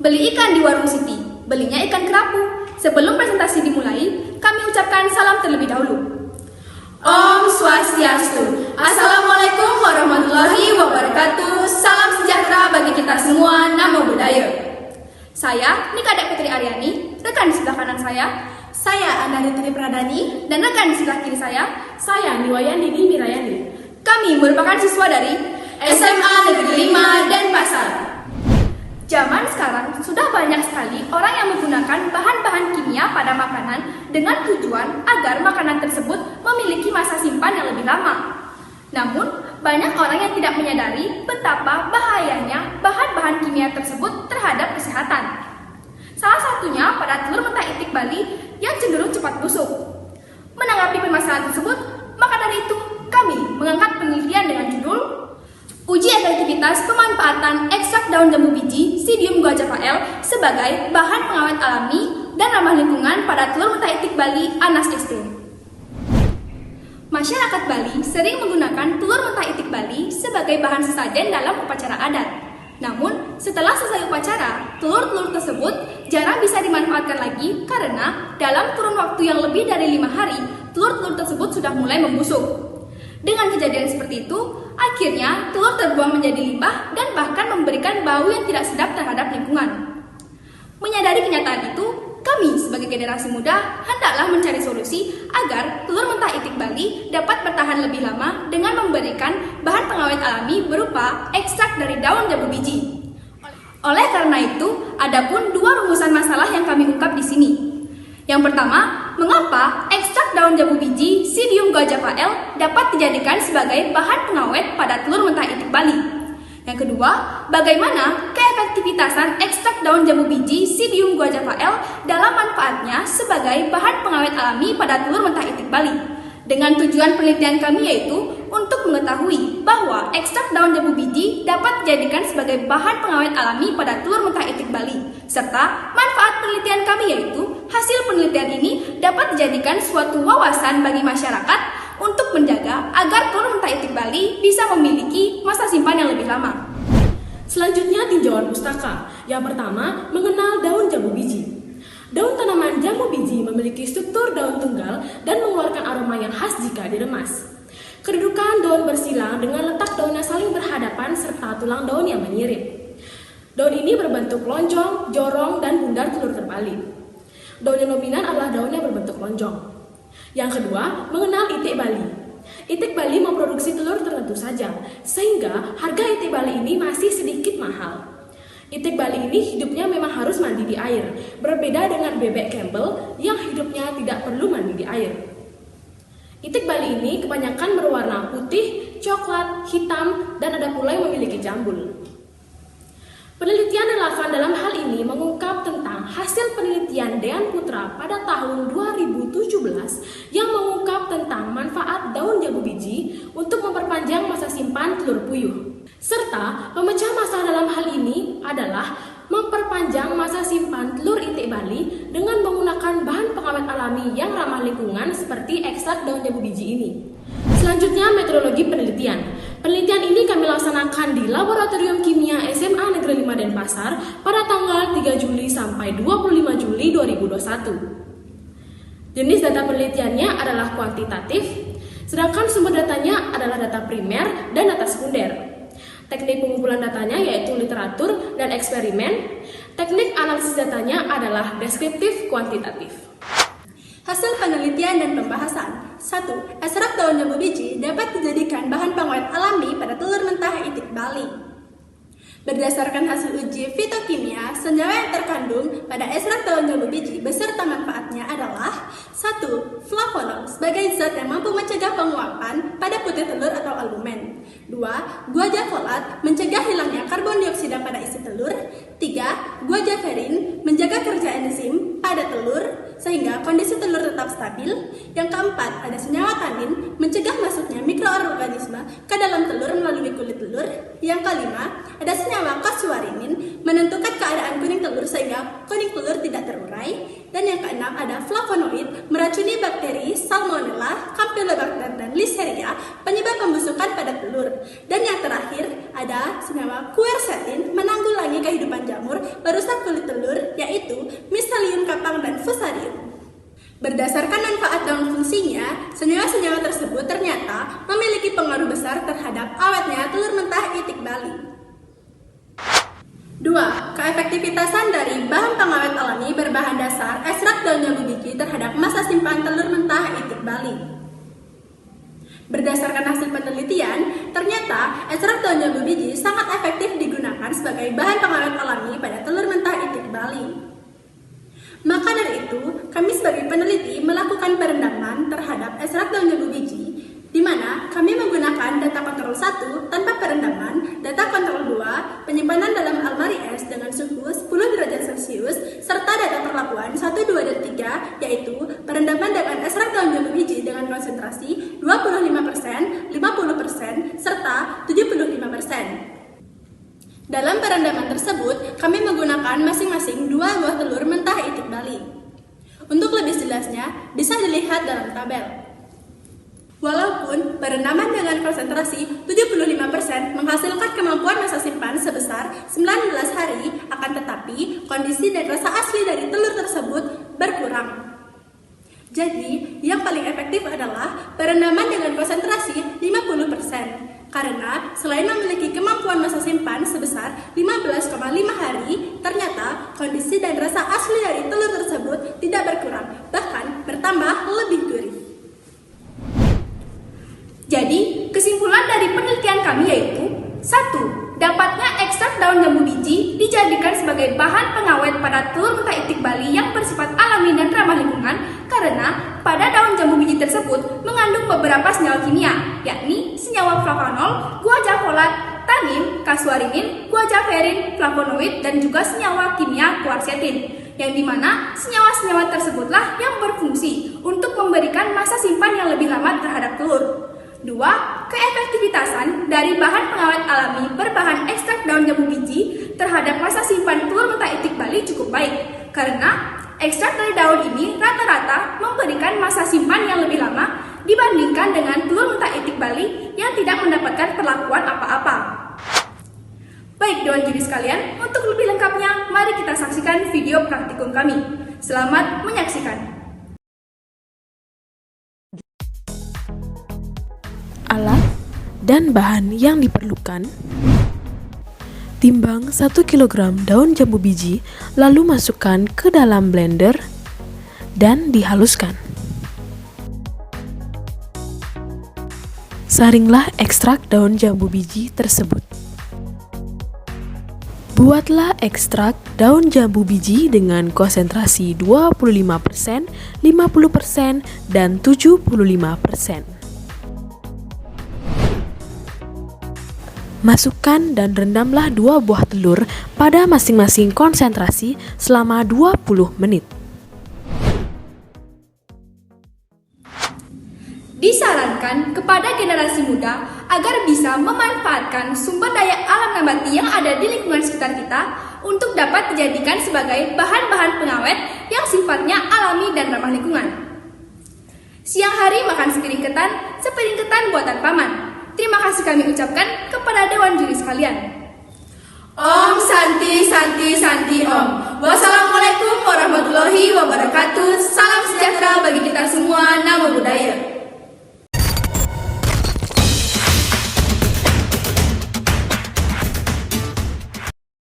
Beli ikan di warung Siti, belinya ikan kerapu. Sebelum presentasi dimulai, kami ucapkan salam terlebih dahulu. Om Swastiastu. Assalamualaikum warahmatullahi wabarakatuh. Salam sejahtera bagi kita semua. Namo Buddhaya. Saya Nikada Putri Aryani, rekan di sebelah kanan saya Ananditri Pradani, dan rekan di sebelah kiri saya Niwayan Dini Mirayani. Kami merupakan siswa dari SMA Negeri 5 Denpasar. Zaman sekarang sudah banyak sekali orang yang menggunakan bahan-bahan kimia pada makanan dengan tujuan agar makanan tersebut memiliki masa simpan yang lebih lama. Namun, banyak orang yang tidak menyadari betapa bahayanya bahan-bahan kimia tersebut terhadap kesehatan. Salah satunya pada telur mentah itik Bali yang cenderung cepat busuk. Menanggapi permasalahan tersebut, maka dari itu kami mengangkat penelitian dengan judul Uji efektivitas pemanfaatan ekstrak daun jambu biji Psidium guajavae sebagai bahan pengawet alami dan ramah lingkungan pada telur mentah itik Bali Anas ST. Masyarakat Bali sering menggunakan telur mentah itik Bali sebagai bahan sesajen dalam upacara adat. Namun, setelah selesai upacara, telur-telur tersebut jarang bisa dimanfaatkan lagi karena dalam kurun waktu yang lebih dari 5 hari, telur-telur tersebut sudah mulai membusuk. Dengan kejadian seperti itu, akhirnya telur terbuang menjadi limbah dan bahkan memberikan bau yang tidak sedap terhadap lingkungan. Menyadari kenyataan itu, kami sebagai generasi muda hendaklah mencari solusi agar telur mentah itik Bali dapat bertahan lebih lama dengan memberikan bahan pengawet alami berupa ekstrak dari daun jambu biji. Oleh karena itu, ada pun 2 rumusan masalah yang kami ungkap di sini. Yang pertama, mengapa ekstrak daun jambu biji Psidium guajavae dapat dijadikan sebagai bahan pengawet pada telur mentah itik Bali? Yang kedua, bagaimana keefektivitasan ekstrak daun jambu biji Psidium guajavae dalam manfaatnya sebagai bahan pengawet alami pada telur mentah itik Bali? Dengan tujuan penelitian kami yaitu untuk mengetahui bahwa ekstrak daun jambu biji dapat dijadikan sebagai bahan pengawet alami pada telur mentah itik Bali, serta manfaat penelitian kami yaitu hasil penelitian ini dapat dijadikan suatu wawasan bagi masyarakat untuk menjaga agar telur mentah itik Bali bisa memiliki masa simpan yang lebih lama. Selanjutnya tinjauan pustaka. Yang pertama, mengenal daun jambu biji. Daun tanaman jambu biji memiliki struktur daun tunggal dan mengeluarkan aroma yang khas jika diremas. Kedudukan daun bersilang dengan letak daunnya saling berhadapan serta tulang daun yang menyirip. Daun ini berbentuk lonjong, jorong, dan bundar telur terbalik. Daun yang dominan adalah daun yang berbentuk lonjong. Yang kedua, mengenal itik Bali. Itik Bali memproduksi telur tertentu saja, sehingga harga itik Bali ini masih sedikit mahal. Itik Bali ini hidupnya memang harus mandi di air, berbeda dengan bebek Campbell yang hidupnya tidak perlu mandi di air. Itik Bali ini kebanyakan berwarna putih, coklat, hitam, dan ada pula yang memiliki jambul. Penelitian relevan dalam hal ini mengungkap tentang hasil penelitian Dean Putra pada tahun 2017 yang mengungkap tentang manfaat daun jambu biji untuk memperpanjang masa simpan telur puyuh. Serta pemecah masalah dalam hal ini adalah memperpanjang masa simpan telur itik Bali dengan menggunakan bahan pengawet alami yang ramah lingkungan seperti ekstrak daun jambu biji ini. Selanjutnya, metodologi penelitian. Penelitian ini kami laksanakan di Laboratorium Kimia SMA Negeri 5 Denpasar pada tanggal 3 Juli sampai 25 Juli 2021. Jenis data penelitiannya adalah kuantitatif, sedangkan sumber datanya adalah data primer dan data sekunder. Teknik pengumpulan datanya yaitu literatur dan eksperimen. Teknik analisis datanya adalah deskriptif kuantitatif. Hasil penelitian dan pembahasan. 1. Ekstrak daun jambu biji dapat dijadikan bahan pengawet alami pada telur mentah itik Bali. Berdasarkan hasil uji fitokimia, senyawa yang terkandung pada ekstrak daun jambu biji beserta manfaatnya adalah 1. Flavonol sebagai zat yang mampu mencegah penguapan pada putih telur atau albumen. 2. Guajavolat mencegah hilangnya karbon dioksida pada isi telur. 3. Guajaverin menjaga kerja enzim pada telur sehingga kondisi telur tetap stabil. Yang keempat, ada senyawa tanin mencegah masuknya mikroorganisme ke dalam telur melalui kulit telur. Yang kelima, ada senyawa kasuarinin menentukan keadaan kuning telur sehingga kuning telur tidak terurai. Dan yang keenam, ada flavonoid meracuni bakteri Salmonella, Campylobacter, dan Listeria, penyebab pembusukan pada telur. Dan yang terakhir, ada senyawa quercetin, menanggulangi kehidupan jamur, merusak kulit telur, yaitu Miselium kapang dan Fusarium. Berdasarkan manfaat dan fungsinya, senyawa-senyawa tersebut ternyata memiliki pengaruh besar terhadap awetnya telur mentah itik Bali. 2. Keefektivitasan dari bahan pengawet alami berbahan dasar ekstrak daun jambu biji terhadap masa simpan telur mentah itik Bali. Berdasarkan hasil penelitian, ternyata ekstrak daun jambu biji sangat efektif digunakan sebagai bahan pengawet alami pada telur mentah itik Bali. Maka dari itu, kami sebagai peneliti melakukan perendaman terhadap ekstrak daun jambu biji, di mana kami menggunakan data kontrol 1 tanpa perendaman, data kontrol 2 penyimpanan dalam almari es dengan suhu 10 derajat Celcius, serta data perlakuan 1, 2, dan 3, yaitu perendaman dengan ekstrak daun jambu biji dengan konsentrasi 25%, 50%, serta 75%. Dalam perendaman tersebut, kami menggunakan masing-masing 2 buah telur mentah itik Bali. Untuk lebih jelasnya, bisa dilihat dalam tabel. Walaupun perendaman dengan konsentrasi 75% menghasilkan kemampuan masa simpan sebesar 19 hari, akan tetapi kondisi dan rasa asli dari telur tersebut berkurang. Jadi, yang paling efektif adalah perendaman dengan konsentrasi 50%. Karena selain memiliki kemampuan masa simpan sebesar 15,5 hari, ternyata kondisi dan rasa asli dari telur tersebut tidak berkurang, bahkan bertambah lebih gurih. Jadi, kesimpulan dari penelitian kami yaitu 1. Dapatnya ekstrak daun jambu biji dijadikan sebagai bahan pengawet pada telur mentah itik Bali yang bersifat alami dan ramah lingkungan karena pada daun jambu biji tersebut mengandung beberapa senyawa kimia, yakni senyawa flavanol, guaja folat, tanin, kasuarinin, guajaverin, flavonoid, dan juga senyawa kimia quercetin, yang dimana senyawa-senyawa tersebutlah yang berfungsi untuk memberikan masa simpan yang lebih lama terhadap telur. 2. Keefektivitasan dari bahan pengawet alami berbahan ekstrak daun jambu biji terhadap masa simpan telur mentah itik Bali cukup baik, karena ekstrak dari daun ini rata-rata memberikan masa simpan yang lebih lama dibandingkan dengan telur mentah itik Bali yang tidak mendapatkan perlakuan apa-apa. Baik Dewan Juri sekalian, untuk lebih lengkapnya, mari kita saksikan video praktikum kami. Selamat menyaksikan. Alat dan bahan yang diperlukan: timbang 1 kg daun jambu biji, lalu masukkan ke dalam blender dan dihaluskan. Saringlah ekstrak daun jambu biji tersebut. Buatlah ekstrak daun jambu biji dengan konsentrasi 25%, 50%, dan 75%. Masukkan dan rendamlah 2 buah telur pada masing-masing konsentrasi selama 20 menit. Disarankan kepada generasi muda agar bisa memanfaatkan sumber daya alam nabati yang ada di lingkungan sekitar kita untuk dapat dijadikan sebagai bahan-bahan pengawet yang sifatnya alami dan ramah lingkungan. Siang hari makan sepiring ketan buatan paman. Terima kasih kami ucapkan kepada Dewan Juri sekalian. Om Santi Santi Santi Om. Wassalamualaikum warahmatullahi wabarakatuh. Salam sejahtera bagi